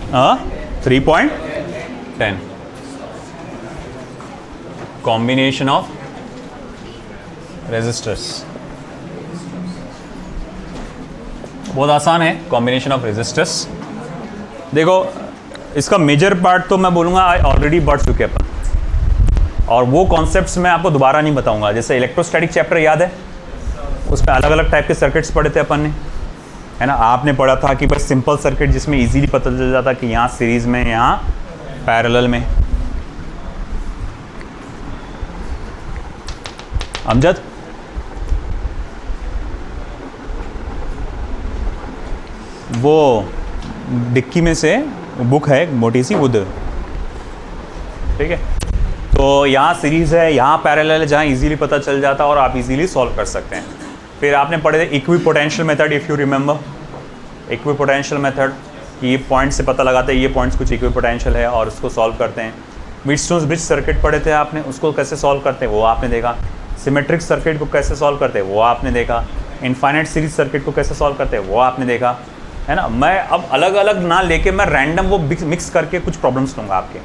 3.10 combination of resistors. बहुत आसान है कॉम्बिनेशन ऑफ रेजिस्टर्स। देखो इसका मेजर पार्ट तो मैं बोलूँगा ऑलरेडी बढ़ चुके अपन, और वो कॉन्सेप्ट्स मैं आपको दोबारा नहीं बताऊंगा। जैसे इलेक्ट्रोस्टैटिक चैप्टर याद है, उसमें अलग अलग टाइप के सर्किट्स पढ़े थे अपन ने, है ना। आपने पढ़ा था कि बस सिंपल सर्किट जिसमें इजीली पता चल जाता कि यहाँ सीरीज में, यहाँ पैरेलल में। अमजद, वो डिक्की में से बुक है मोटी सी, वो दे, ठीक है। तो यहाँ सीरीज है, यहाँ पैरेलल है, जहाँ इजीली पता चल जाता और आप इजीली सॉल्व कर सकते हैं। फिर आपने पढ़े थे equipotential method, if you remember equipotential method, कि ये पॉइंट से पता लगाते हैं ये पॉइंट्स कुछ इक्विपोटेंशियल है और उसको सॉल्व करते हैं। व्हीटस्टोन्स ब्रिज सर्किट पढ़े थे आपने, उसको कैसे सॉल्व करते हैं वो आपने देखा। सिमेट्रिक सर्किट को कैसे सॉल्व करते हैं वो आपने देखा। इनफाइनाइट सीरीज सर्किट को कैसे सॉल्व करते हैं वो आपने देखा, है ना। मैं अब अलग अलग ना लेके मैं रैंडम वो मिक्स करके कुछ प्रॉब्लम्स लूँगा आपके,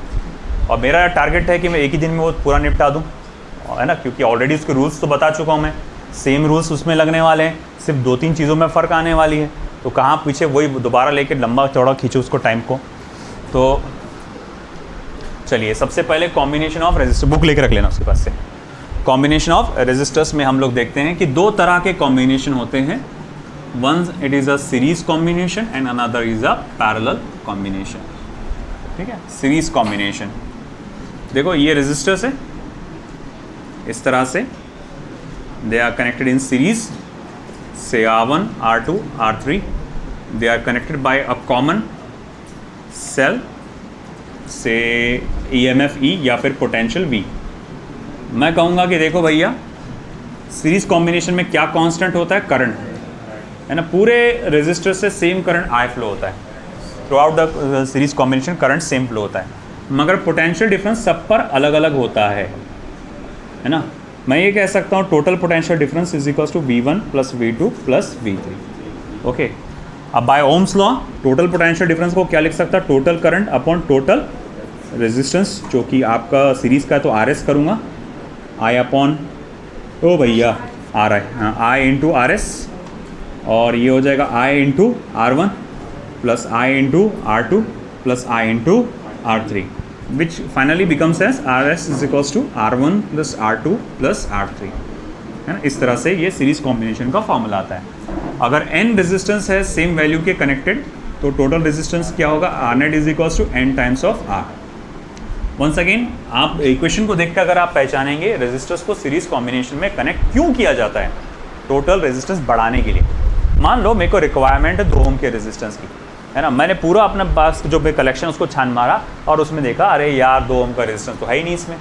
और मेरा टारगेट है कि मैं एक ही दिन में वो पूरा निपटा दूँ, है ना, क्योंकि ऑलरेडी उसके रूल्स तो बता चुका हूँ मैं। सेम रूल्स उसमें लगने वाले हैं, सिर्फ 2-3 चीज़ों में फ़र्क आने वाली है। तो कहाँ पीछे वही दोबारा लेके लंबा चौड़ा खींचो उसको टाइम को। तो चलिए सबसे पहले कॉम्बिनेशन ऑफ रेजिस्टर, बुक लेके रख लेना उसके पास से। कॉम्बिनेशन ऑफ रेजिस्टर्स में हम लोग देखते हैं कि 2 तरह के कॉम्बिनेशन होते हैं। One it is a series combination and another is a parallel combination, ठीक है। सीरीज कॉम्बिनेशन, देखो ये रेजिस्टर्स है इस तरह से, they are connected in series, say R1, R2, R3, they are connected by a common cell, say EMF E या फिर पोटेंशियल V। मैं कहूँगा कि देखो भैया सीरीज कॉम्बिनेशन में क्या कांस्टेंट होता है, करंट, है ना। पूरे रेजिस्टर से सेम करंट आई फ्लो होता है, through out the series combination current same flow होता है, मगर पोटेंशियल डिफरेंस सब पर अलग अलग होता है ना। मैं ये कह सकता हूँ total potential difference is equals to V1 plus V2 plus V3, okay. अब by Ohm's law total potential difference को क्या लिख सकता है, total current upon total resistance, जो कि आपका सीरीज़ का है तो RS करूँगा, I अपॉन ओ भैया RI, हाँ I इंटू RS, और ये हो जाएगा I into R1 plus I into R2 plus I into R3, which finally becomes as RS is equals to R1 plus R2 plus R3, है ना। इस तरह से ये सीरीज कॉम्बिनेशन का फॉर्मूला आता है। अगर n रेजिस्टेंस है सेम वैल्यू के कनेक्टेड, तो टोटल रेजिस्टेंस क्या होगा, R net is equals to n times of R। Once again आप इक्वेशन को देखकर अगर आप पहचानेंगे रेजिस्टर्स को सीरीज कॉम्बिनेशन में कनेक्ट क्यों किया जाता है, टोटल रेजिस्टेंस बढ़ाने के लिए। मान लो मेरे को रिक्वायरमेंट है 2 ओम के रेजिस्टेंस की, है ना। मैंने पूरा अपना पास जो भी कलेक्शन उसको छान मारा और उसमें देखा अरे यार 2 ओम का रेजिस्टेंस तो है ही नहीं इसमें,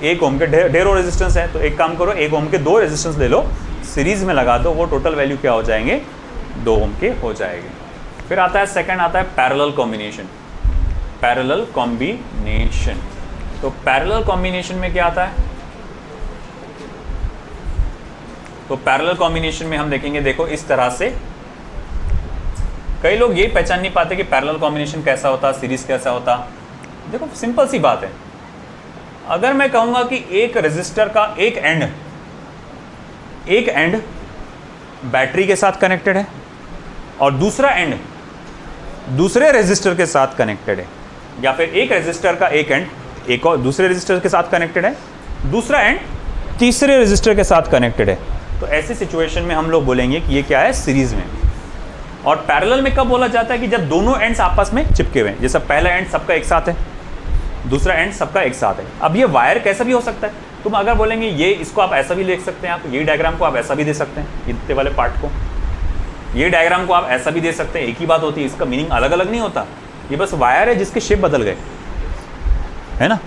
1 ओम के ढेरों रेजिस्टेंस है। तो एक काम करो 1 ओम के 2 रेजिस्टेंस ले लो, सीरीज में लगा दो, वो टोटल वैल्यू क्या हो जाएंगे, 2 ओम के हो जाएंगे। फिर आता है सेकंड, आता है पैरेलल कॉम्बिनेशन। पैरेलल कॉम्बिनेशन, तो पैरेलल कॉम्बिनेशन में क्या आता है, तो पैरेलल कॉम्बिनेशन में हम देखेंगे, देखो इस तरह से। कई लोग ये पहचान नहीं पाते कि पैरेलल कॉम्बिनेशन कैसा होता, सीरीज कैसा होता। देखो सिंपल सी बात है, अगर मैं कहूँगा कि एक रेजिस्टर का एक एंड बैटरी के साथ कनेक्टेड है और दूसरा एंड दूसरे रेजिस्टर के साथ कनेक्टेड है, या फिर एक रेजिस्टर का एक एंड एक और दूसरे रेजिस्टर के साथ कनेक्टेड है, दूसरा एंड तीसरे रेजिस्टर के साथ कनेक्टेड है, तो ऐसी सिचुएशन में हम लोग बोलेंगे कि ये क्या है, सीरीज में। और पैरेलल में कब बोला जाता है कि जब दोनों एंड्स आपस में चिपके हुए हैं, जैसे पहला एंड सबका एक साथ है, दूसरा एंड सबका एक साथ है। अब ये वायर कैसा भी हो सकता है, तुम अगर बोलेंगे ये, इसको आप ऐसा भी लिख सकते हैं, आप ये डायग्राम को आप ऐसा भी दे सकते हैं, इतने वाले पार्ट को, ये डायग्राम को आप ऐसा भी दे सकते हैं, एक ही बात होती है, इसका मीनिंग अलग अलग नहीं होता। ये बस वायर है जिसके शेप बदल गए, है ना।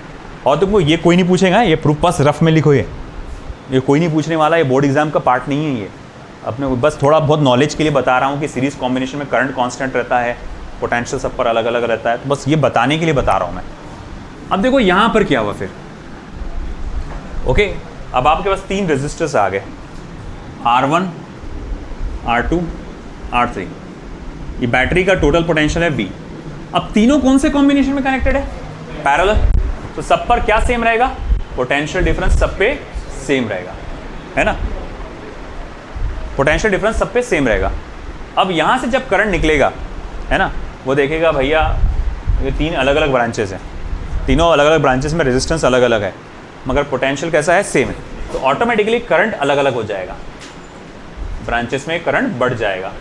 और तुमको ये कोई नहीं पूछेगा, ये प्रूफ पास रफ में लिखो, ये कोई नहीं पूछने वाला, ये बोर्ड एग्जाम का पार्ट नहीं है। ये अपने बस थोड़ा बहुत नॉलेज के लिए बता रहा हूँ कि सीरीज कॉम्बिनेशन में करंट कांस्टेंट रहता है, पोटेंशियल सब पर अलग अलग रहता है, तो बस ये बताने के लिए बता रहा हूँ मैं। अब देखो यहाँ पर क्या हुआ फिर, ओके। अब आपके पास 3 रेजिस्टर्स आ गए, R1, R2, R3। ये बैटरी का टोटल पोटेंशियल है V, अब तीनों कौन से कॉम्बिनेशन में कनेक्टेड है? पैरेलल। तो सब पर क्या सेम रहेगा? पोटेंशियल डिफरेंस सब पे सेम रहेगा, है ना? पोटेंशियल डिफरेंस सब पे सेम रहेगा। अब यहां से जब करंट निकलेगा, है ना, वो देखेगा भैया ये तीन अलग अलग ब्रांचेस हैं, तीनों अलग अलग ब्रांचेस में रेजिस्टेंस अलग अलग है, मगर पोटेंशियल कैसा है? सेम है। तो ऑटोमेटिकली करंट अलग अलग हो जाएगा, ब्रांचेस में करंट बढ़ जाएगा,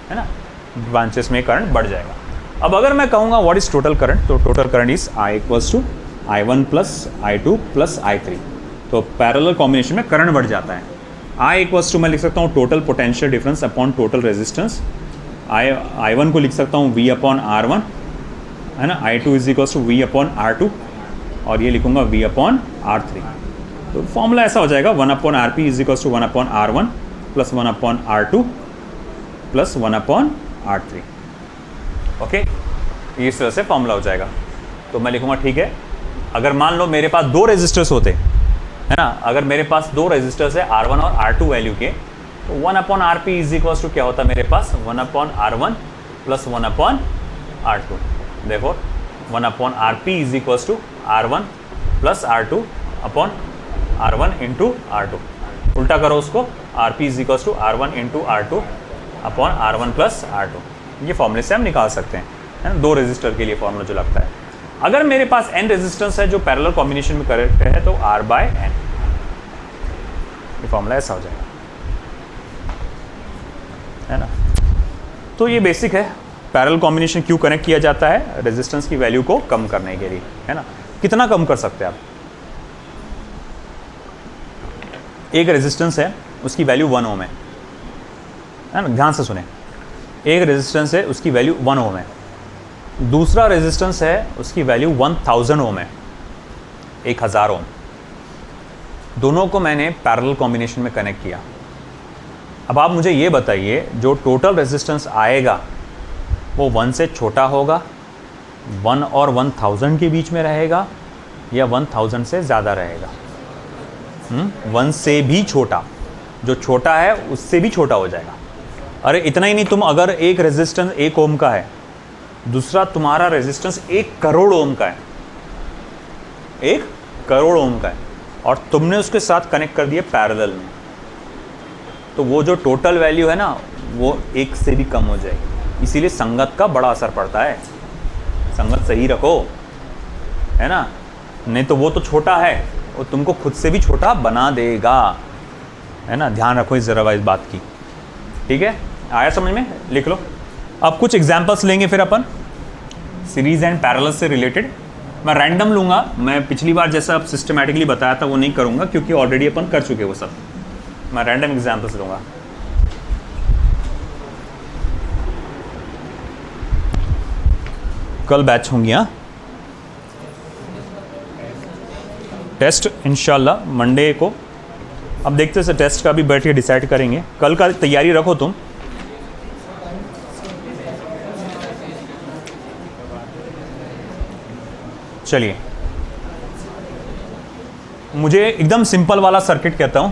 है ना, ब्रांचेस में करंट बढ़ जाएगा। अब अगर मैं कहूँगा व्हाट इज टोटल करंट, तो total current is I equals to I1 plus I2 plus I3। तो पैरेलल कॉम्बिनेशन में करंट बढ़ जाता है। I इक्वल्स टू मैं लिख सकता हूँ total potential difference upon total resistance. I1 को लिख सकता हूँ V अपॉन R1, है ना, I2 is equals to V upon R2, और ये लिखूंगा V अपॉन R3। तो फॉर्मूला ऐसा हो जाएगा 1 upon RP is equals to 1 upon R1 plus 1 upon R2 plus 1 upon R3। Okay, इस तरह से फॉर्मूला हो जाएगा। तो मैं लिखूंगा ठीक है, अगर मान लो मेरे पास दो रेजिस्टर्स होते, है ना, अगर मेरे पास दो रेजिस्टर्स है R1 और R2 वैल्यू के, तो 1 upon RP is equals to क्या होता है मेरे पास? 1 upon R1 plus 1 upon R2। देखो 1 upon RP is equals to R1 plus R2 upon R1 into R2। उल्टा करो उसको, RP is equals to R1 into R2 upon R1 plus R2। ये फॉर्मूले से हम निकाल सकते हैं, है ना, दो रेजिस्टर के लिए फॉर्मूला जो लगता है। अगर मेरे पास n रेजिस्टेंस है जो पैरेलल कॉम्बिनेशन में करेक्ट है, तो R बाय n, ये फॉर्मूला ऐसा हो जाएगा, है ना। तो ये बेसिक है, पैरेलल कॉम्बिनेशन क्यों कनेक्ट किया जाता है? रेजिस्टेंस की वैल्यू को कम करने के लिए, है ना। कितना कम कर सकते हैं आप? एक रेजिस्टेंस है, उसकी वैल्यू 1 ओम है ना, ध्यान से सुने। एक रेजिस्टेंस है, उसकी वैल्यू 1 ओम है। दूसरा रेजिस्टेंस है, उसकी वैल्यू 1000 ओम है, 1000 ओम। दोनों को मैंने पैरेलल कॉम्बिनेशन में कनेक्ट किया। अब आप मुझे ये बताइए, जो टोटल रेजिस्टेंस आएगा वो 1 से छोटा होगा, 1 और 1000 के बीच में रहेगा, या 1000 से ज़्यादा रहेगा? 1 से भी छोटा, जो छोटा है उससे भी छोटा हो जाएगा। अरे इतना ही नहीं, तुम अगर एक रेजिस्टेंस 1 ओम का है, दूसरा तुम्हारा रेजिस्टेंस 1 करोड़ ओम का है, 1 करोड़ ओम का है, और तुमने उसके साथ कनेक्ट कर दिया पैरेलल में, तो वो जो टोटल वैल्यू है ना, वो 1 से भी कम हो जाएगी। इसीलिए संगत का बड़ा असर पड़ता है, संगत सही रखो, है ना, नहीं तो वो तो छोटा है, वो तुमको खुद से भी छोटा बना देगा, है ना। ध्यान रखो इस जरा इस बात की, ठीक है। आया समझ में? लिख लो। अब कुछ एग्जांपल्स लेंगे फिर अपन सीरीज एंड पैरेलल से रिलेटेड। मैं रैंडम लूँगा, मैं पिछली बार जैसा अब सिस्टमैटिकली बताया था वो नहीं करूँगा, क्योंकि ऑलरेडी अपन कर चुके वो सब। मैं रैंडम एग्जांपल्स लूँगा। कल बैच होंगी, हाँ, टेस्ट इंशाल्लाह मंडे को। अब देखते हैं, टेस्ट का भी बैठ के डिसाइड करेंगे। कल का तैयारी रखो तुम। चलिए, मुझे एकदम सिंपल वाला सर्किट कहता हूं,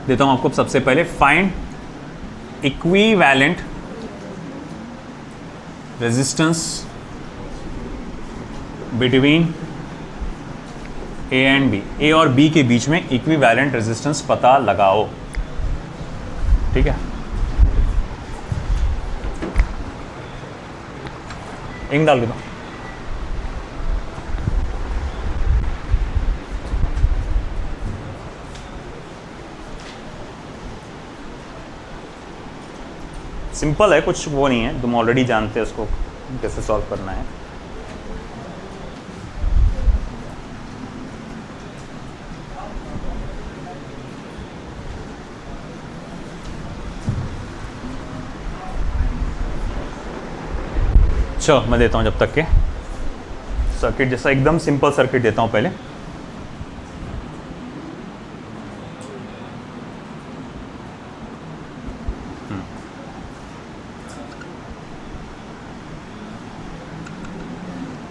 देता हूं आपको। सबसे पहले find equivalent resistance between A and B. A और बी के बीच में इक्विवेलेंट रेजिस्टेंस पता लगाओ, ठीक है। इंक डाल के दो। सिंपल है, कुछ वो नहीं है, तुम ऑलरेडी जानते हो उसको कैसे सॉल्व करना है। चलो मैं देता हूँ जब तक के सर्किट जैसा एकदम सिंपल सर्किट देता हूँ पहले।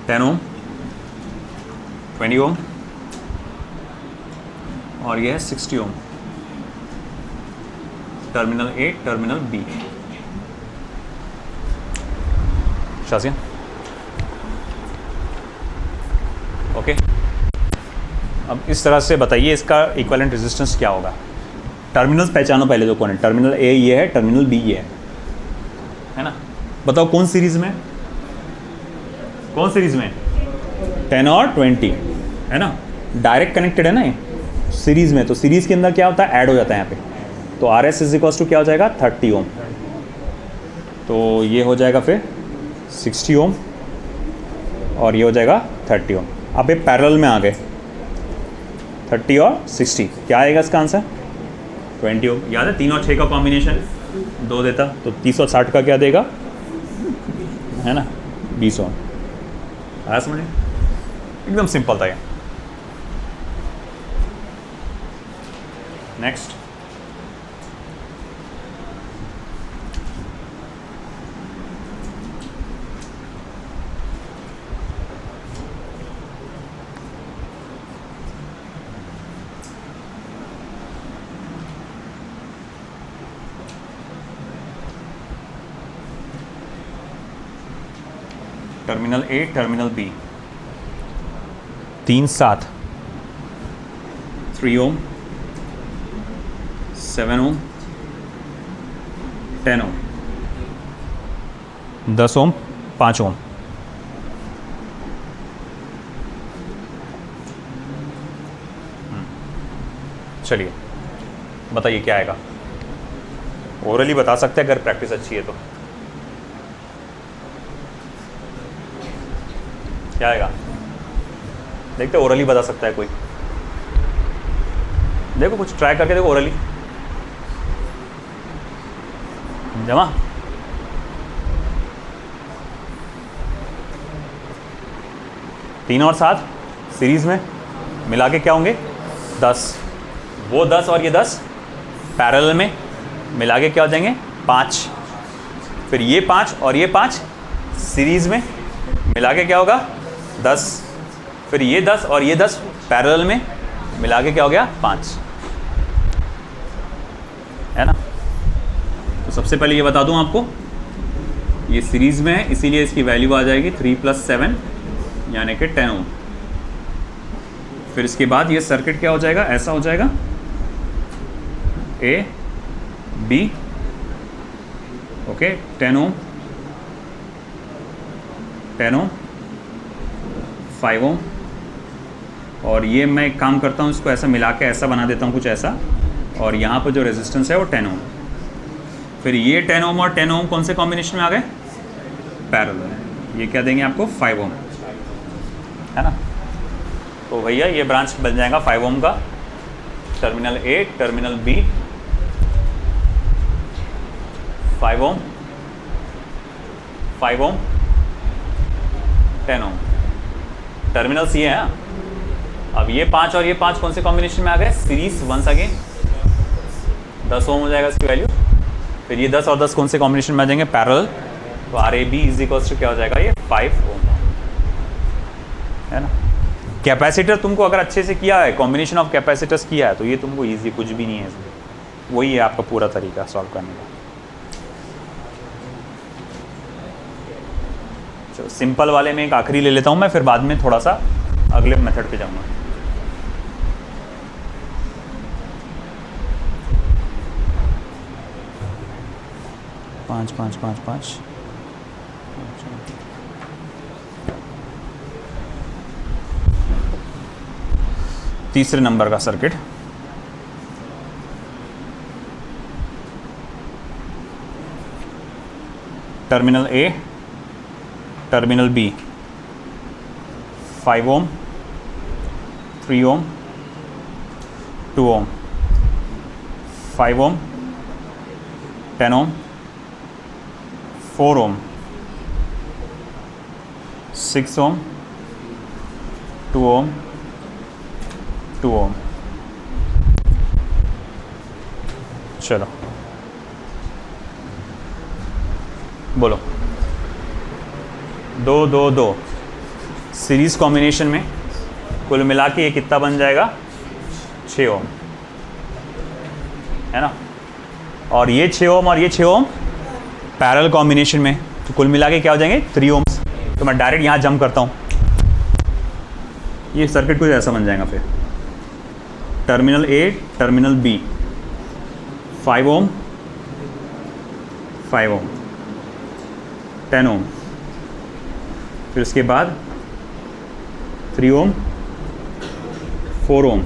टेन ओम, 20 ओम, और यह है 60 ohm. Terminal A, terminal B. शासिया अब इस तरह से बताइए इसका इक्विवेलेंट रेजिस्टेंस क्या होगा। टर्मिनल्स पहचानो पहले जो कौन है। टर्मिनल ए ये है, टर्मिनल बी ये है ना। बताओ कौन सीरीज़ में, कौन सीरीज़ में? 10 और 20 है ना, डायरेक्ट कनेक्टेड है ना ये सीरीज़ में। तो सीरीज़ के अंदर क्या होता है, ऐड हो जाता है यहाँ पे। तो R S is equals to क्या हो जाएगा, 30 ओम। तो ये हो जाएगा फिर 60 ओम और ये हो जाएगा 30 ओम। अब ये पैरेलल में आ गए 30 और 60। क्या आएगा इसका आंसर? 20 ओम। याद है 3 और 6 का कॉम्बिनेशन 2 देता, तो 30 और 60 का क्या देगा, है ना, 20 ओम। आया समझ? एकदम सिंपल था ये। Next, terminal A terminal B 3 7 3 ohm 7 ohm 10 ohm 10 ohm 5 ohm. चलिए बताइए क्या आएगा। ओरली बता सकते हैं अगर प्रैक्टिस अच्छी है तो। क्या आएगा देखते, ओरली बता सकता है कोई। देखो कुछ ट्राई करके देखो ओरली। जमा 3 और 7 सीरीज में मिला के क्या होंगे 10। वो 10 और ये 10 पैरेलल में मिला के क्या हो जाएंगे 5। फिर ये 5 और ये 5 सीरीज में मिला के क्या होगा 10। फिर ये 10 और ये 10 पैरेलल में मिला के क्या हो गया 5, है ना। तो सबसे पहले ये बता दूं आपको, ये सीरीज में है इसीलिए इसकी वैल्यू आ जाएगी 3 + 7 यानी कि 10 ओम। फिर इसके बाद ये सर्किट क्या हो जाएगा, ऐसा हो जाएगा A B, okay 10 ohm 10 ohm 5 ओम। और ये मैं एक काम करता हूँ, इसको ऐसा मिला के ऐसा बना देता हूँ कुछ ऐसा, और यहाँ पर जो रेजिस्टेंस है वो 10 ओम। फिर ये 10 ओम और 10 ओम कौन से कॉम्बिनेशन में आ गए, पैरेलल। ये क्या देंगे आपको 5 ओम, है ना। तो भैया ये ब्रांच बन जाएगा 5 ओम का। Terminal A terminal B 5 ohm 5 ohm 10 ohm. Terminal C है। अब ये 5 और ये 5 कौन से कॉम्बिनेशन में आ गए, सीरीज वंस अगेन 10 ओम हो जाएगा इसकी वैल्यू। फिर ये 10 और 10 कौन से कॉम्बिनेशन में आ जाएंगे, पैरेलल। तो R A B is equals to क्या हो जाएगा, ये 5 ओम, है ना। कैपेसिटर तुमको अगर अच्छे से किया है, कॉम्बिनेशन ऑफ कैपेसिटर्स किया है, तो ये तुमको इजी कुछ भी नहीं है इसमें। वही है आपका पूरा तरीका सॉल्व करने का। चलो सिंपल वाले में एक आखिरी ले लेता हूँ मैं, फिर बाद में थोड़ा सा अगले मेथड पे जाऊँगा। पाँच पाँच पाँच पाँच तीसरे नंबर का circuit. Terminal A terminal B 5 ohm 3 ohm 2 ohm 5 ohm 10 ohm 4 ohm 6 ohm 2 ohm 2 ohm. चलो बोलो 2 2 2 सीरीज कॉम्बिनेशन में कुल मिला के ये कितना बन जाएगा 6 ओम, है ना। और ये 6 ओम और ये 6 ओम पैरेलल कॉम्बिनेशन में, तो कुल मिला के क्या हो जाएंगे 3 ओम्स। तो मैं डायरेक्ट यहाँ जंप करता हूँ, ये सर्किट कुछ ऐसा बन जाएगा। फिर terminal A, terminal B, 5 ohm, 5 ohm, 10 ओम, फिर उसके बाद 3 ओम, 4 ओम,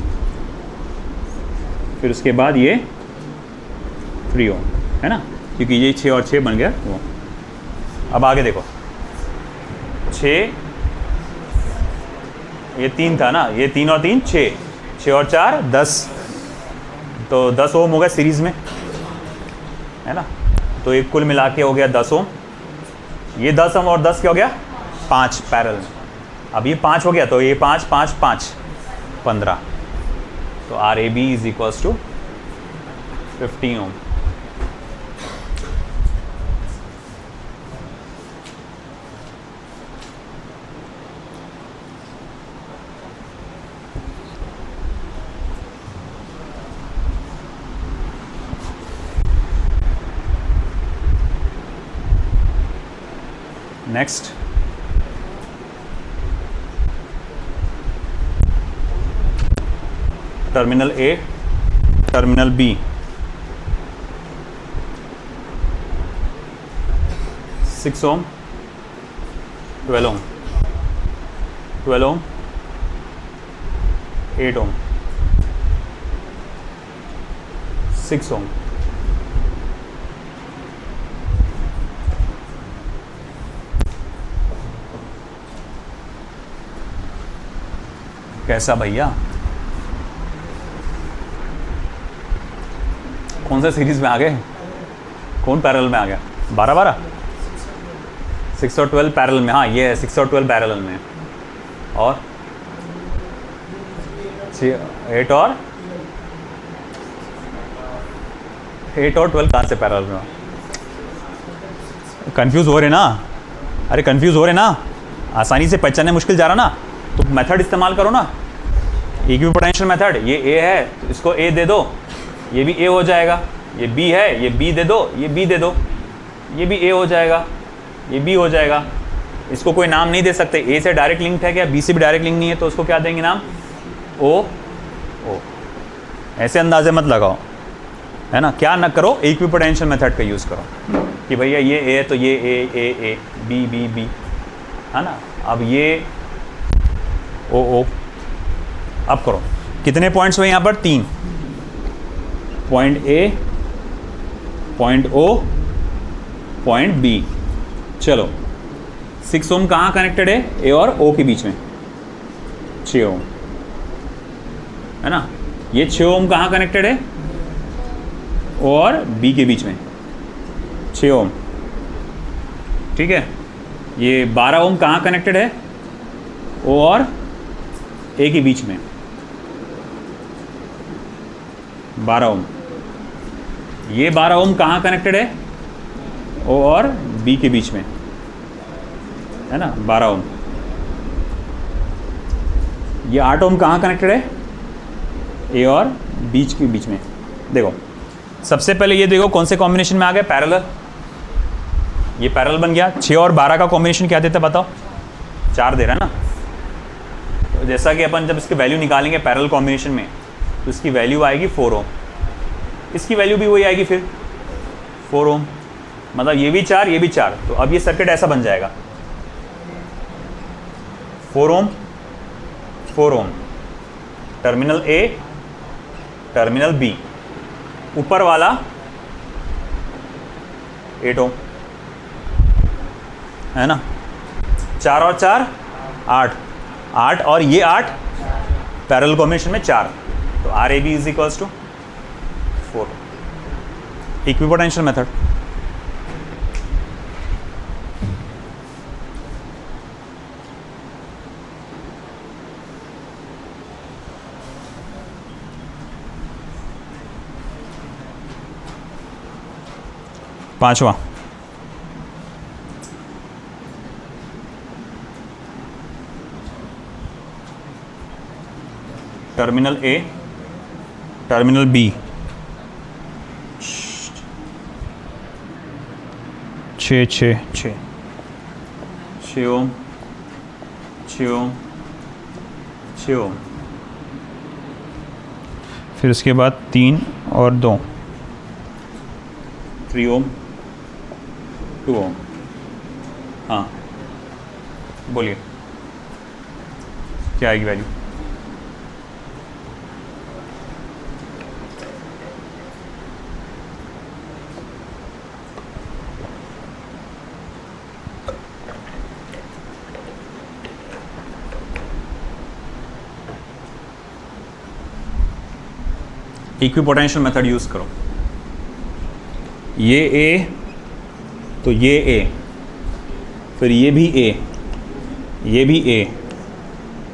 फिर उसके बाद ये 3 ओम, है ना, क्योंकि ये 6 और 6 बन गया वो। अब आगे देखो, 6, ये 3 था ना, ये 3 और 3 6, 6 और 4 10, तो 10 ओम हो गया सीरीज़ में, है ना, तो एक कुल मिला के हो गया 10 ओम। ये 10 ओम और 10 क्या हो गया 5 पैरेलल में। अब ये 5 हो गया तो ये 5 5 5 15, तो R A B is equals to 15 ohm. Next, terminal A, terminal B, 6 ohm, 12 ohm, 12 ohm, 8 ohm, 6 ohm, कैसा भैया, कौन सा सीरीज में आ गए, कौन पैरेलल में आ गया, 12 12, 6 और 12 पैरेलल में, हाँ ये है 6 और 12 पैरेलल में, और 8 और 12 कहाँ से पैरेलल में, कंफ्यूज हो रहे ना, अरे कंफ्यूज हो रहे ना, आसानी से पहचानने मुश्किल जा रहा ना, तो मेथड इस्तेमाल करो ना, इक्विपोटेंशियल मेथड। ये ए है तो इसको ए दे दो, ये भी ए हो जाएगा, ये बी है ये बी दे दो, ये बी दे दो, ये भी ए हो जाएगा, ये बी हो जाएगा। इसको कोई नाम नहीं दे सकते, ए से डायरेक्ट लिंक्ड है क्या, बी से भी डायरेक्ट लिंक नहीं है, तो उसको क्या देंगे नाम, ओ ओ। ऐसे अंदाजे मत लगाओ, है ना, क्या न करो, इक्विपोटेंशियल मेथड का यूज़ करो कि भैया ये ए है तो ये ए बी बी बी, है ना। अब ये ओ, अब करो, कितने पॉइंट्स हुए यहाँ पर, 3, point A, point O, point B. चलो 6 ओम कहाँ कनेक्टेड है, ए और ओ के बीच में, 6 ओम, है ना। ये 6 ओम कहाँ कनेक्टेड है, ओ और बी के बीच में, 6 ओम, ठीक है। ये 12 ओम कहाँ कनेक्टेड है, ओ और ए के बीच में, 12 ओम। ये 12 ओम कहाँ कनेक्टेड है, ओ और बी के बीच में, है ना, 12 ओम। ये 8 ओम कहाँ कनेक्टेड है, ए और बीच के बीच में। देखो सबसे पहले ये देखो कौन से कॉम्बिनेशन में आ गया, पैरेलल, ये पैरेलल बन गया। 6 और 12 का कॉम्बिनेशन क्या देता है बताओ, 4 दे रहा है ना। तो जैसा कि अपन जब इसकी वैल्यू निकालेंगे पैरेलल कॉम्बिनेशन में, तो इसकी वैल्यू आएगी 4 ओम, इसकी वैल्यू भी वही आएगी फिर 4 ओम, मतलब ये भी 4 ये भी 4। तो अब ये सर्किट ऐसा बन जाएगा, 4 ओम 4 ओम, टर्मिनल ए, टर्मिनल बी, ऊपर वाला 8 ओम, है ना। 4 और 4 8, 8 और ये 8 पैरेलल कॉम्बिनेशन में 4, तो R A B is equals to 4। Equipotential method. पांचवा, terminal A, terminal B, 6 ohm 6 ohm 6 ohm, फिर उसके बाद 3 और 2, 3 ओम, 2 ओम। हाँ बोलिए क्या आएगी वैल्यू? इक्विपोटेंशियल मेथड यूज़ करो। ये ए तो ये ए, फिर ये भी ए, ये भी ए,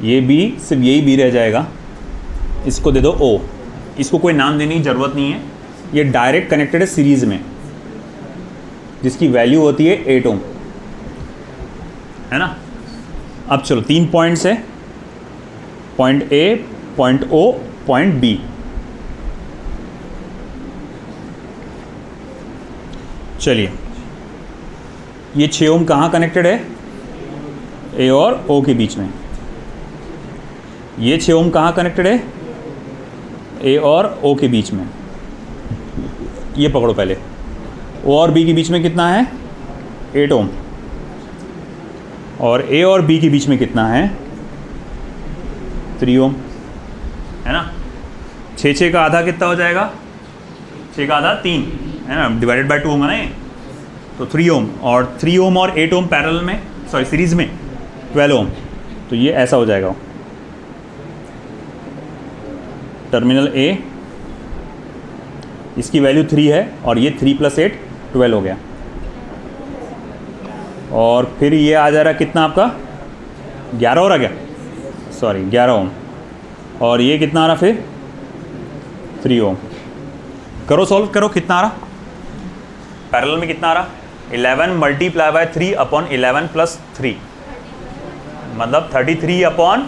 ये बी, सिर्फ यही बी रह जाएगा। इसको दे दो ओ, इसको कोई नाम देने की ज़रूरत नहीं है। ये डायरेक्ट कनेक्टेड है सीरीज़ में, जिसकी वैल्यू होती है 8 ओम, है ना। अब चलो 3 पॉइंट्स है, point A, point O, point B. चलिए ये 6 ओम कहाँ कनेक्टेड है? ए और ओ के बीच में। ये 6 ओम कहाँ कनेक्टेड है? ए और ओ के बीच में। ये पकड़ो पहले, ओ और बी के बीच में कितना है? 8 ओम। और ए और बी के बीच में कितना है? 3 ओम, है ना। 6 का आधा कितना हो जाएगा? 6 का आधा 3, है ना, डिवाइडेड बाय 2 होगा ना ये, तो 3 ओम। और 3 ओम और 8 ओम पैरेलल में, सॉरी सीरीज़ में 12 ओम। तो ये ऐसा हो जाएगा, टर्मिनल ए, इसकी वैल्यू 3 है और ये 3 + 8 12 हो गया। और फिर ये आ जा रहा कितना आपका? 11 हो रहा क्या? सॉरी 11 ओम। और ये कितना आ रहा फिर? 3 ओम। करो सॉल्व करो, कितना आ रहा पैरेलल में? कितना आ रहा? 11 × 3 / 11 + 3, मतलब 33/14।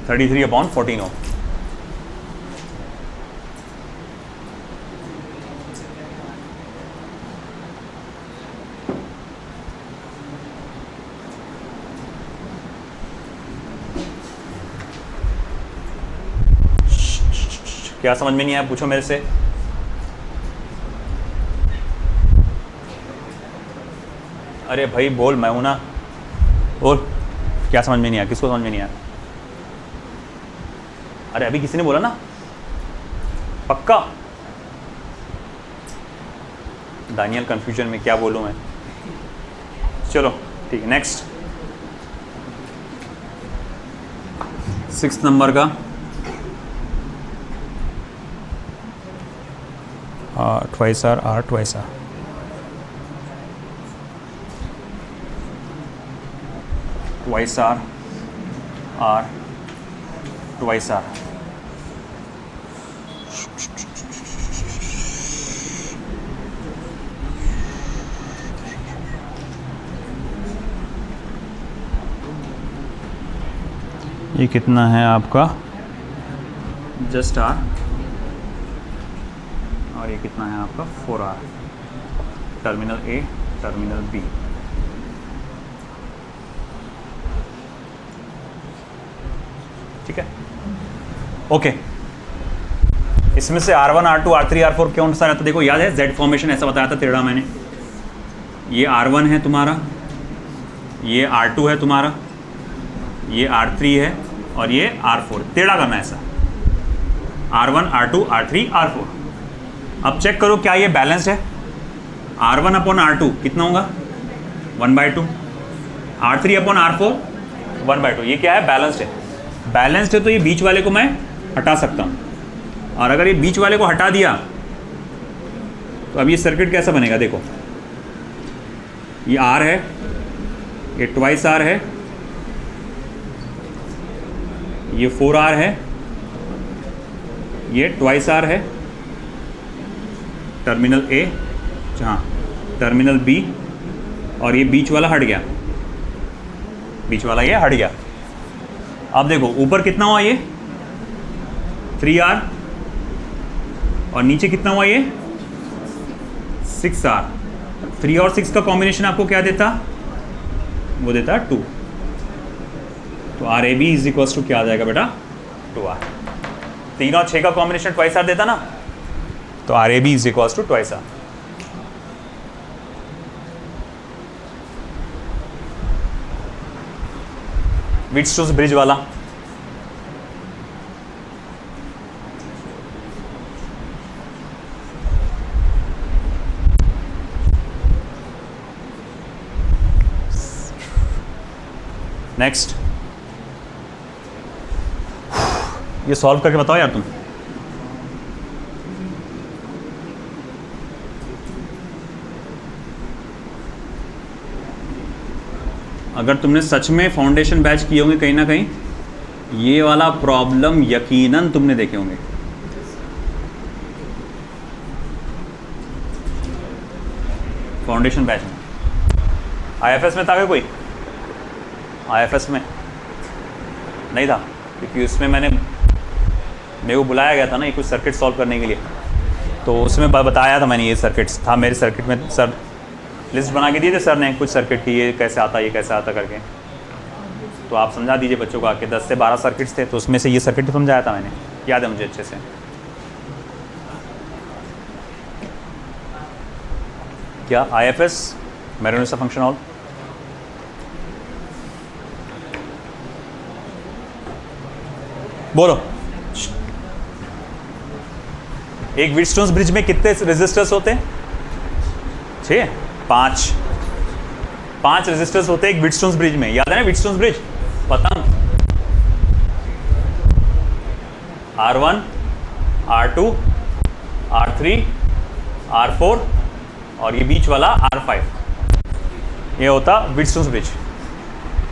(33/14) हो। क्या समझ में नहीं आया? पूछो मेरे से। अरे भाई बोल, मैं हूं ना, बोल। क्या समझ में नहीं आया? किसको समझ में नहीं आया? अरे अभी किसी ने बोला ना, पक्का? दानियल कंफ्यूजन में, क्या बोलूं मैं। चलो ठीक है, नेक्स्ट 6 नंबर का twice r, r twice r, twice r, r twice r। ये कितना है आपका? Just r। और ये कितना है आपका? 4r। Terminal A, terminal B. ठीक है, ओके। इसमें से R1, R2, R3, R4 कौन सा रहता? देखो याद है, Z फॉर्मेशन ऐसा बताया था टेढ़ा मैंने। ये R1 है तुम्हारा, ये R2 है तुम्हारा, ये R3 है और ये R4। टेढ़ा करना है ऐसा, R1, R2, R3, R4। अब चेक करो क्या ये बैलेंस्ड है? R1/R2 कितना होगा? 1/2। R3/R4 1/2। ये क्या है? बैलेंस्ड है। बैलेंस्ड है तो ये बीच वाले को मैं हटा सकता हूँ, और अगर ये बीच वाले को हटा दिया तो अब ये सर्किट कैसा बनेगा? देखो, ये R है, ये ट्वाइस R है, ये 4R है, ये ट्वाइस R है, टर्मिनल ए, जहाँ टर्मिनल बी, और ये बीच वाला हट गया, बीच वाला ये हट गया। अब देखो ऊपर कितना हुआ? ये 3R, और नीचे कितना हुआ? ये 6R, 3 और 6 का कॉम्बिनेशन आपको क्या देता, वो देता 2। तो RAB इज इक्वल्स टू क्या आ जाएगा बेटा, 2R। 3 और 6 का कॉम्बिनेशन ट्वाइस R देता ना, तो RAB is equals to twice R। Wheatstone's bridge वाला, नेक्स्ट ये सॉल्व करके बताओ यार तुम। अगर तुमने सच में फाउंडेशन बैच किए होंगे कहीं ना कहीं, ये वाला प्रॉब्लम यकीनन तुमने देखे होंगे। फाउंडेशन बैच में IFS में था क्या कोई? IFS में नहीं था, क्योंकि उसमें मेरे को बुलाया गया था ना ये कुछ सर्किट सॉल्व करने के लिए, तो उसमें बताया था मैंने, ये सर्किट्स था मेरे सर्किट में, सर लिस्ट बना के दिए थे सर ने कुछ सर्किट की, ये कैसे आता, ये कैसे आता करके, तो आप समझा दीजिए बच्चों को आके। 10 से 12 सर्किट्स थे, तो उसमें से ये सर्किट समझाया था मैंने, याद है मुझे अच्छे से। क्या IFS मेरोनिसा फंक्शन हॉल, बोलो। एक व्हीटस्टोन्स ब्रिज में कितने रेजिस्टर्स होते हैं? 6, 5 रेजिस्टर्स होते हैं एक व्हीटस्टोन्स ब्रिज में, याद है ना व्हीटस्टोन्स ब्रिज, पतंग। R1, R2, R3, R4 और ये बीच वाला R5, ये होता व्हीटस्टोन्स ब्रिज,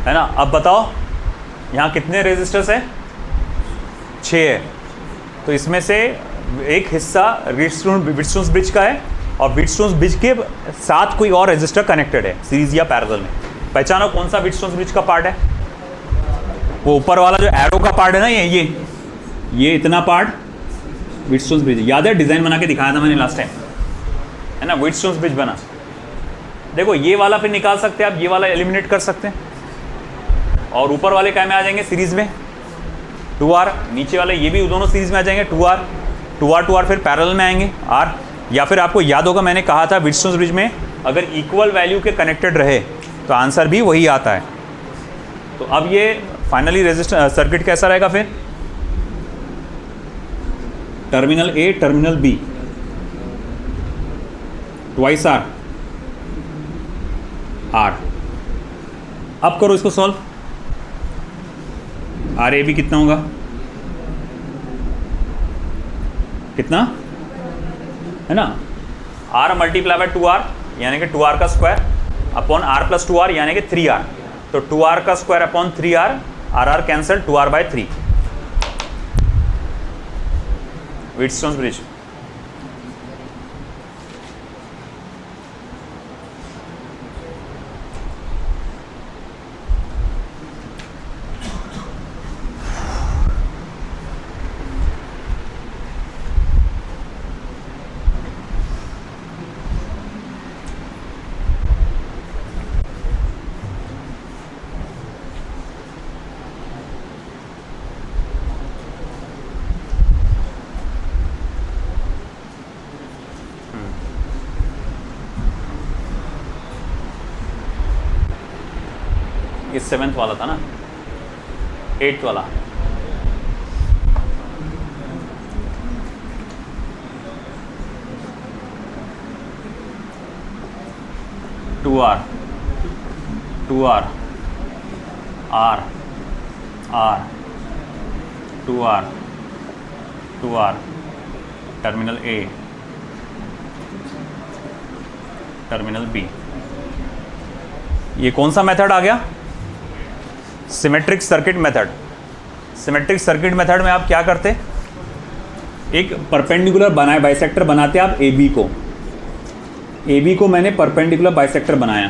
है ना। अब बताओ यहाँ कितने रेजिस्टर्स है? 6 है। तो इसमें से एक हिस्सा व्हीटस्टोन्स ब्रिज का है और व्हीटस्टोन्स ब्रिज के साथ कोई और रेजिस्टर कनेक्टेड है सीरीज या पैरेलल में। पहचानो कौन सा व्हीटस्टोन्स ब्रिज का पार्ट है? वो ऊपर वाला जो एरो का पार्ट है ना, ये इतना पार्ट व्हीटस्टोन्स ब्रिज। याद है डिजाइन बना के दिखाया था मैंने लास्ट टाइम, है ना, व्हीटस्टोन्स ब्रिज बना। देखो ये वाला फिर निकाल सकते हैं आप, ये वाला एलिमिनेट कर सकते हैं, और ऊपर वाले क्या में आ जाएंगे सीरीज में 2R, नीचे वाले ये भी दोनों सीरीज में आ जाएंगे 2R फिर पैरेलल में आएंगे R। या फिर आपको याद होगा मैंने कहा था व्हीटस्टोन्स ब्रिज में अगर इक्वल वैल्यू के कनेक्टेड रहे तो आंसर भी वही आता है। तो अब ये फाइनली रेजिस्टर सर्किट कैसा रहेगा फिर? Terminal A terminal B twice R। अब करो इसको सॉल्व। RAB कितना होगा? कितना है ना, R मल्टीप्लाई बाय 2R यानी कि 2R का square upon R plus 2R यानी कि 3R। तो 2R का square upon 3R, R cancel, 2R by 3 Wheatstone's bridge. ये 7th वाला था ना, 8th वाला। Two R R 2R terminal A terminal B। ये कौन सा मेथड आ गया? Symmetric circuit method. Symmetric circuit method में आप क्या करते? एक परपेंडिकुलर बाइसेक्टर बनाते आप AB को मैंने परपेंडिकुलर बाइसेक्टर बनाया।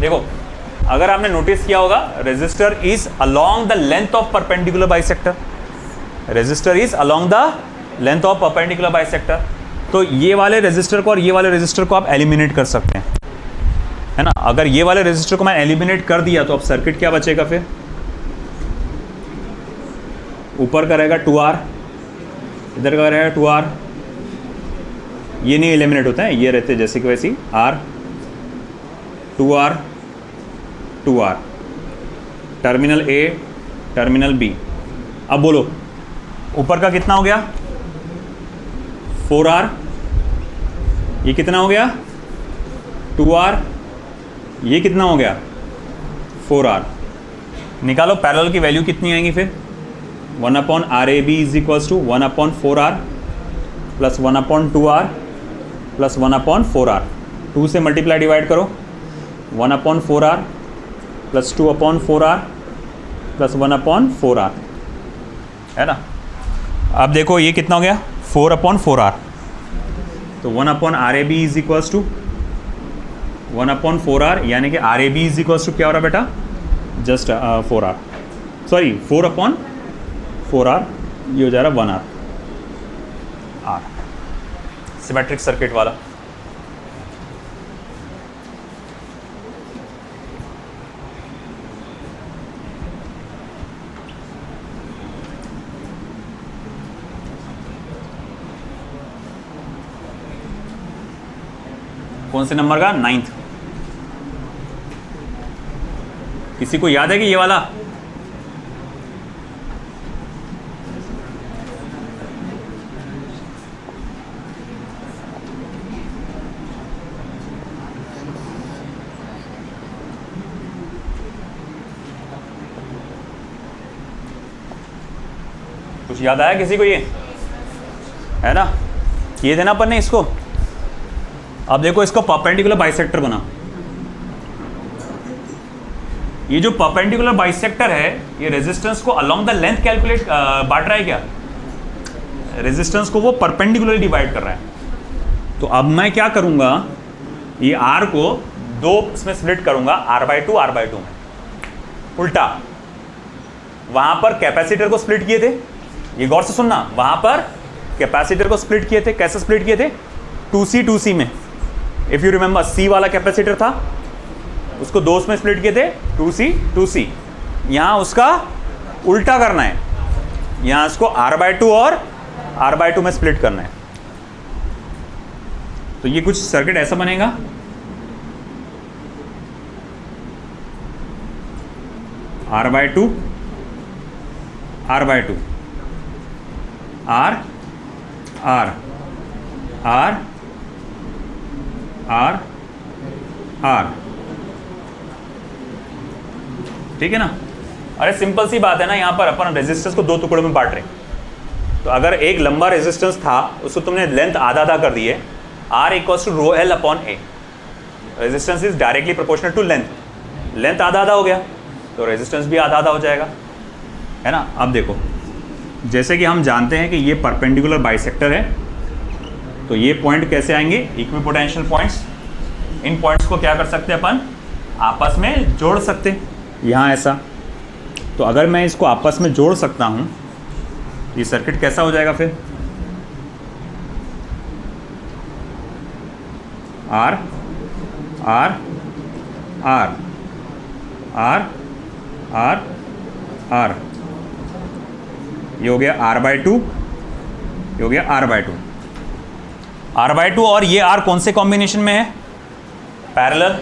देखो अगर आपने नोटिस किया होगा resistor is along the length of perpendicular bisector, resistor is along the length of perpendicular bisector. तो ये वाले रेजिस्टर को और ये वाले रेजिस्टर को आप एलिमिनेट कर सकते हैं, है ना। अगर ये वाले रेजिस्टर को मैं एलिमिनेट कर दिया तो अब सर्किट क्या बचेगा फिर, ऊपर का रहेगा 2R, इधर का रहेगा 2R, ये नहीं एलिमिनेट होता है, ये रहते जैसे कि वैसे ही R 2R 2R, terminal A terminal B। अब बोलो ऊपर का कितना हो गया 4R, ये कितना हो गया 2R, ये कितना हो गया 4R। निकालो पैरेलल की वैल्यू कितनी आएंगी फिर, 1/RAB is equals to 1/4R plus 1/2R plus 1/4R। 2 से मल्टीप्लाई डिवाइड करो, 1/4R plus 2/4R plus 1/4R, है ना। अब देखो ये कितना हो गया 4/4R, तो 1/RAB is equals to 1/4R, यानी कि RAB इज इक्वल्स टू क्या हो रहा बेटा, जस्ट 4R, सॉरी 4/4R, ये हो जा रहा 1R। सिमेट्रिक सर्किट वाला। कौन से नंबर का, 9th। किसी को याद है कि ये वाला, कुछ याद आया किसी को, ये है ना, ये देना अपन ने इसको। अब देखो इसको परपेंडिकुलर बाइसेक्टर बना, ये जो परपेंडिकुलर बाइसेक्टर है ये रेजिस्टेंस को अलोंग द लेंथ कैलकुलेट बांट रहा है क्या, रेजिस्टेंस को वो परपेंडिकुलरली डिवाइड कर रहा है। तो अब मैं क्या करूंगा, ये R को 2 इसमें स्प्लिट करूंगा, R/2 R/2 में, उल्टा। वहां पर कैपेसिटर को स्प्लिट किए थे, ये गौर से सुनना, वहां पर कैपेसिटर को स्प्लिट किए थे, कैसे स्प्लिट किए थे, 2C 2C में। इफ यू रिमेंबर C वाला कैपेसिटर था, उसको 2 में स्प्लिट किए थे, 2C 2C। यहां उसका उल्टा करना है, यहां इसको R/2 और R/2 में स्प्लिट करना है। तो ये कुछ सर्किट ऐसा बनेगा, R/2 R/2 R R R R R, ठीक है ना। अरे सिंपल सी बात है ना, यहां पर अपन रेजिस्टेंस को 2 टुकड़ों में बांट रहे हैं। तो अगर एक लंबा रेजिस्टेंस था, उसको तुमने लेंथ आधा आधा कर दी है, R equals to ρL/A। Resistance is directly proportional to length, length आधा आधा हो गया तो रेजिस्टेंस भी आधा आधा हो जाएगा, है ना। अब देखो, जैसे कि हम जानते हैं कि ये परपेंडिकुलर बाइसेक्टर है, तो ये पॉइंट कैसे आएंगे, इक्विपोटेंशियल पॉइंट्स। इन पॉइंट्स को क्या कर सकते हैं अपन, आपस में जोड़ सकते हैं, यहाँ ऐसा। तो अगर मैं इसको आपस में जोड़ सकता हूँ, ये सर्किट कैसा हो जाएगा फिर, R R R R R R, ये हो गया R/2, ये हो गया R/2। R/2 और ये R कौन से कॉम्बिनेशन में है, पैरेलल।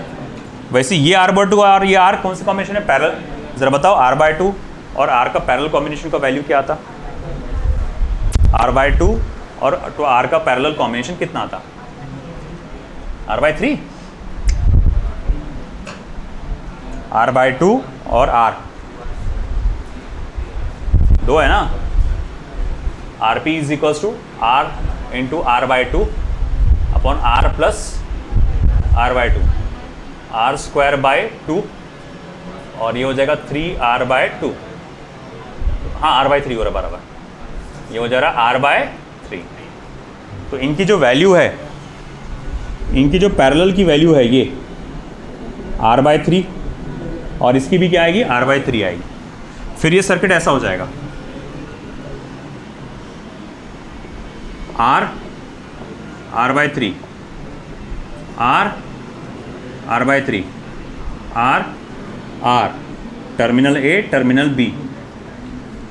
वैसे ये R/2 और ये R कौन से कॉम्बिनेशन है, पैरेलल। जरा बताओ R/2 और R का पैरेलल कॉम्बिनेशन का वैल्यू क्या आता, R/2 और R का पैरेलल कॉम्बिनेशन कितना आता, R/3। R/2 और R 2 है ना, RP is equals to R into R/2 upon R plus R/2, R²/2, और ये हो जाएगा 3R/2, हाँ R/3 हो रहा बराबर, ये हो जा रहा R/3। तो इनकी जो वैल्यू है, इनकी जो पैरेलल की वैल्यू है ये R/3, और इसकी भी क्या आएगी, R/3 आएगी। फिर ये सर्किट ऐसा हो जाएगा, R R/3 R/3 R terminal A terminal B।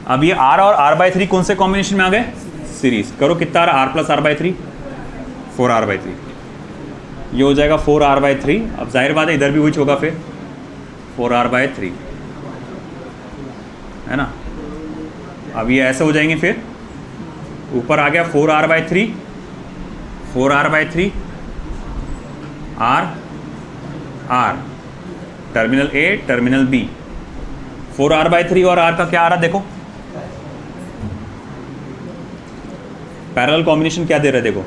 अब ये R और R/3 कौन से कॉम्बिनेशन में आ गए? सीरीज। करो कितना आ रहा? R + R/3 4R/3। ये हो जाएगा 4R/3। अब जाहिर बात है इधर भी वही होगा फिर 4R/3, है ना। अब ये ऐसे हो जाएंगे, फिर ऊपर आ गया 4R/3 4R/3 R terminal A terminal B। 4R/3 और R का क्या आ रहा देखो, पैरेलल कॉम्बिनेशन क्या दे रहा है देखो,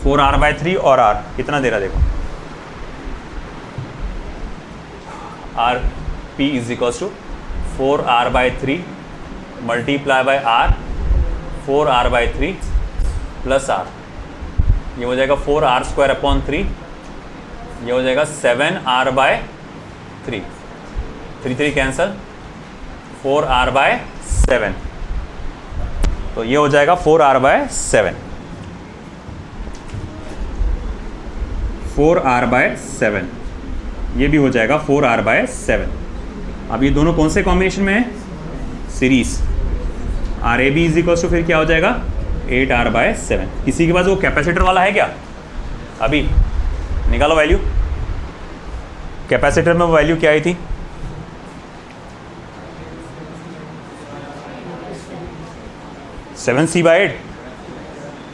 4R/3 और R कितना दे रहा है देखो, RP = 4R/3 multiply by R 4R/3 plus R। ये हो जाएगा 4R²/3। ये हो जाएगा 7R/3 3 कैंसल 4R/7। तो ये हो जाएगा 4R/7 4R/7। ये भी हो जाएगा 4R/7। अब ये दोनों कौन से कॉम्बिनेशन में है? सीरीज। RAB = फिर क्या हो जाएगा 8R/7। किसी के पास वो कैपेसिटर वाला है क्या? अभी निकालो वैल्यू। कैपेसिटर में वो वैल्यू क्या आई थी? 7C/8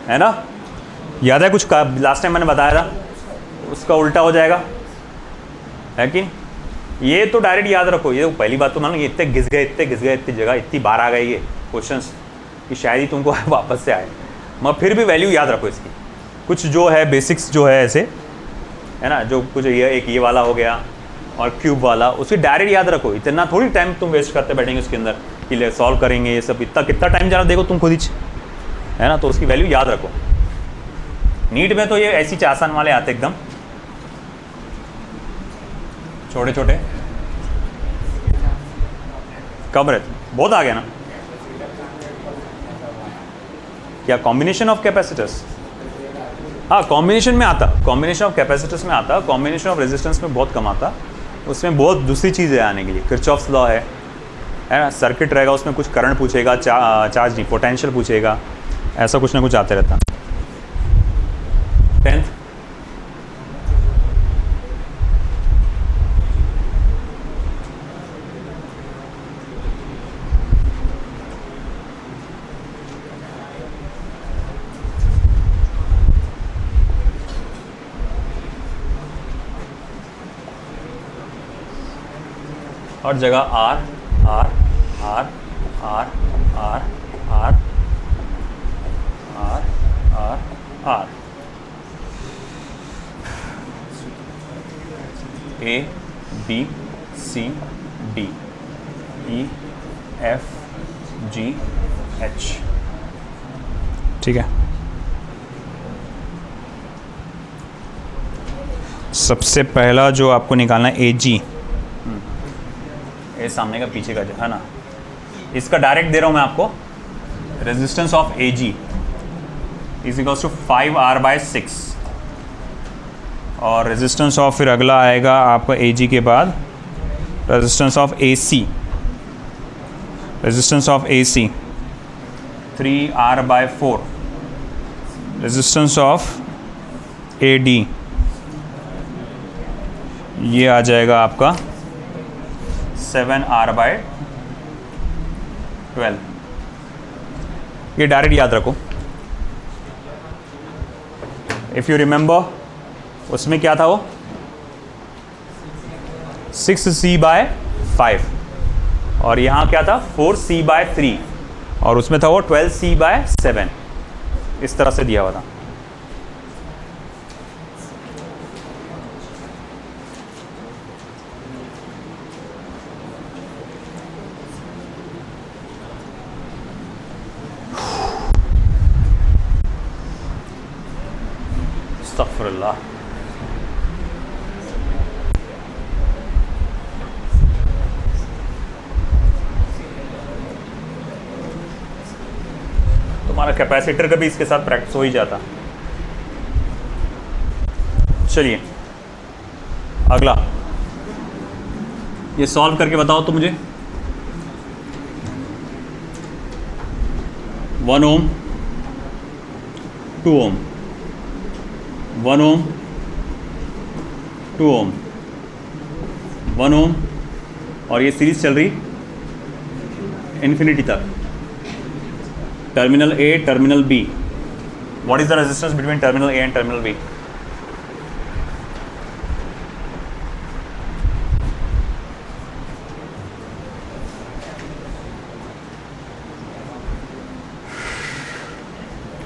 है ना। याद है कुछ का लास्ट टाइम मैंने बताया था, उसका उल्टा हो जाएगा, है कि? ये तो डायरेक्ट याद रखो। ये तो पहली बात तो मान लो, ये इतने घिस गए इतनी जगह इतनी बार आ गए ये क्वेश्चंस कि शायद ही तुमको वापस से आए, मगर फिर भी वैल्यू याद रखो इसकी। कुछ जो है बेसिक्स जो है ऐसे, है ना, जो कुछ ये एक ये वाला हो गया और क्यूब वाला, उसकी डायरेक्ट याद रखो। इतना थोड़ी टाइम तुम वेस्ट करते बैठेंगे उसके अंदर कि सॉल्व करेंगे ये सब। इतना कितना टाइम जाना देखो तुम खुद ही, है ना। तो उसकी वैल्यू याद रखो। नीट में तो ये ऐसी आसान वाले आते एकदम छोटे छोटे। कब रहते? बहुत आ गया ना। क्या कॉम्बिनेशन ऑफ कैपेसिटर्स? हाँ, कॉम्बिनेशन में आता, कॉम्बिनेशन ऑफ कैपेसिटर्स में आता, कॉम्बिनेशन ऑफ रेजिस्टेंस में बहुत कम आता। उसमें बहुत दूसरी चीज़ें आने के लिए, किरचॉफ्स लॉ है ना। सर्किट रहेगा, उसमें कुछ करंट पूछेगा, चार्ज नहीं पोटेंशियल पूछेगा, ऐसा कुछ ना कुछ आते रहता। 10th हर जगह R R R R R R R R R A B C D E F G H। ठीक है। सबसे पहला जो आपको निकालना है AG, ये सामने का पीछे का है ना। इसका डायरेक्ट दे रहा हूँ मैं आपको। रेजिस्टेंस ऑफ AG = 5R/6 और रेजिस्टेंस ऑफ, फिर अगला आएगा आपका AG के बाद resistance of AC। Resistance of AC 3R/4। Resistance of AD ये आ जाएगा आपका 7R/12। ये डायरेक्ट याद रखो। इफ़ यू रिमेंबर, उसमें क्या था वो 6C/5 और यहाँ क्या था 4C/3 और उसमें था वो 12C/7। इस तरह से दिया हुआ था। अस्तगफिरुल्लाह। तुम्हारा कैपेसिटर का भी इसके साथ प्रैक्टिस हो ही जाता। चलिए अगला, ये सॉल्व करके बताओ तो मुझे। 1 ओम, 2 ओम, 1 ओम, 2 ओम, 1 ओम, और ये सीरीज चल रही इन्फिनिटी तक। Terminal A, terminal B, what is the resistance between terminal A and terminal B?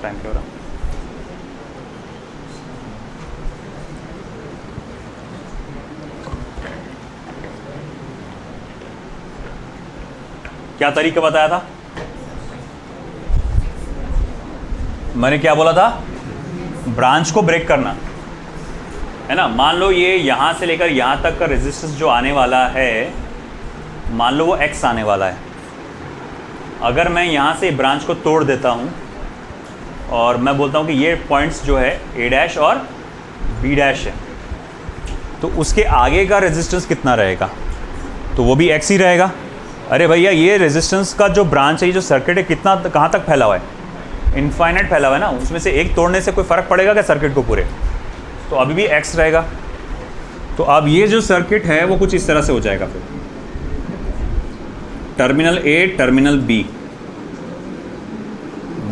Time क्या हो रहा? क्या तरीका बताया था मैंने? क्या बोला था? ब्रांच को ब्रेक करना है ना। मान लो ये यहां से लेकर यहां तक का रेजिस्टेंस जो आने वाला है, मान लो वो x आने वाला है। अगर मैं यहां से ब्रांच को तोड़ देता हूं और मैं बोलता हूं कि ये पॉइंट्स जो है a डैश और b डैश है, तो उसके आगे का रेजिस्टेंस कितना रहेगा? तो वो भी x ही रहेगा। अरे भैया ये रेजिस्टेंस का जो ब्रांच है, ये जो सर्किट है, कितना कहाँ तक फैला हुआ है? इनफाइनाइट फैला हुआ है ना। उसमें से एक तोड़ने से कोई फ़र्क पड़ेगा क्या सर्किट को पूरे? तो अभी भी x रहेगा। तो अब ये जो सर्किट है वो कुछ इस तरह से हो जाएगा। फिर टर्मिनल A, टर्मिनल B,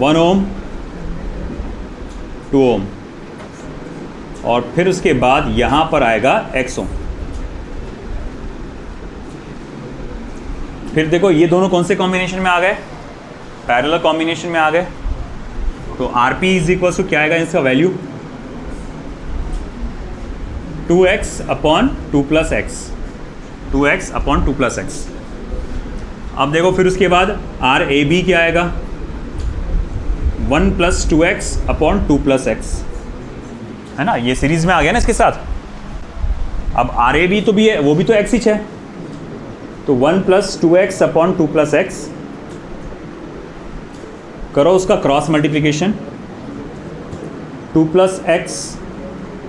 1 ओम, 2 ओम, और फिर उसके बाद यहाँ पर आएगा x ओम। फिर देखो ये दोनों कौन से कॉम्बिनेशन में आ गए? पैरेलल कॉम्बिनेशन में आ गए। तो Rp इज इक्वल टू क्या आएगा इसका value? 2x upon 2 plus x, 2x upon 2 plus x. अब देखो फिर उसके बाद RAB क्या आएगा? 1 plus 2x upon 2 plus x, है ना। ये सीरीज में आ गया ना इसके साथ। अब RAB तो भी है, वो भी तो x ही है। तो 1 plus 2x upon 2 plus x, करो उसका cross multiplication. 2 plus x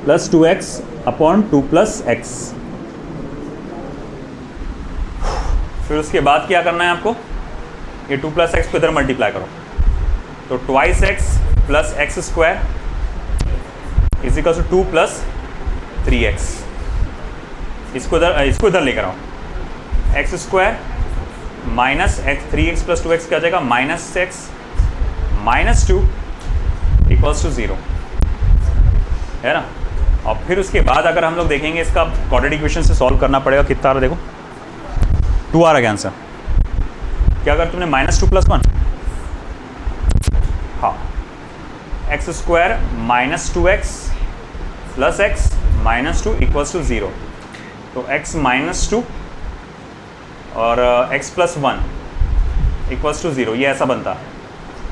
plus 2x upon 2 plus x. फिर उसके बाद क्या करना है आपको? ये 2 प्लस एक्स को इधर मल्टीप्लाई करो। तो twice x plus x square is equal to 2 plus 3x। इसको इधर लेकर आओ। X square minus x, 3x plus 2x क्या हो जाएगा? Minus x minus 2 equals to 0, है ना। और फिर उसके बाद अगर हम लोग देखेंगे इसका क्वाड्रेटिक इक्वेशन से सॉल्व करना पड़ेगा। कितना आ रहा देखो? 2 आ रहा है आंसर। क्या अगर तुमने माइनस 2 प्लस 1, हाँ, x square minus 2x plus x minus 2 equals to 0। तो x माइनस 2 और x प्लस 1 इक्वल्स टू 0, ये ऐसा बनता।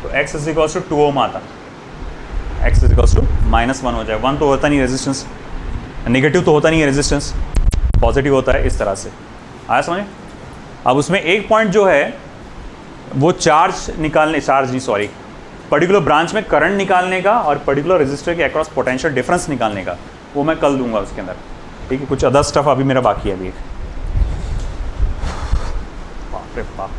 तो x इज इक्वल्स टू 2 ओम आता। x इज इक्वल्स टू -1 हो जाए। 1 तो होता नहीं रेजिस्टेंस, नेगेटिव तो होता नहीं है रेजिस्टेंस, पॉजिटिव होता है। इस तरह से आया समझे? अब उसमें एक पॉइंट जो है वो पर्टिकुलर ब्रांच में करंट निकालने का और पर्टिकुलर रेजिस्टर के अक्रॉस पोटेंशियल डिफरेंस निकालने का, वो मैं कल दूंगा उसके अंदर। ठीक है, कुछ अदर स्टफ अभी मेरा बाकी है अभी। बाप रे बाप।